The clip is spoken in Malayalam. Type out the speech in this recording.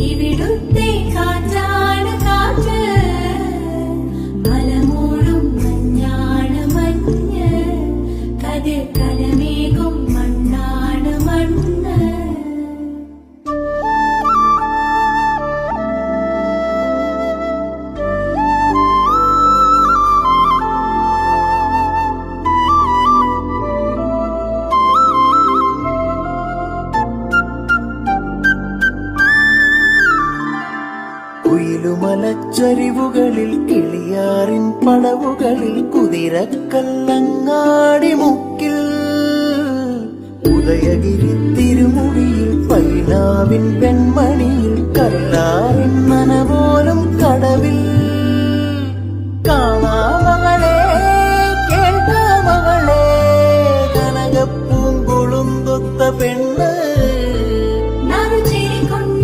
ഇവിടുത്തെ കാറ്റാണ് കാറ്റ്, മലമൂടും മഞ്ഞാണ് മഞ്ഞ്, കതിർ കലമേകും മണ്ണാണ് മണ്ണ്. കുയിലുമലച്ചരിവുകളിൽ കിളിയാറിൻ പടവുകളിൽ കുതിരക്കല്ലങ്ങാടി മുക്കിൽ ഉദയഗിരി തിരുമുടിയിൽ പൈനാവിൻ പെൺമണിയിൽ കല്ലാറിൻ നനപോലും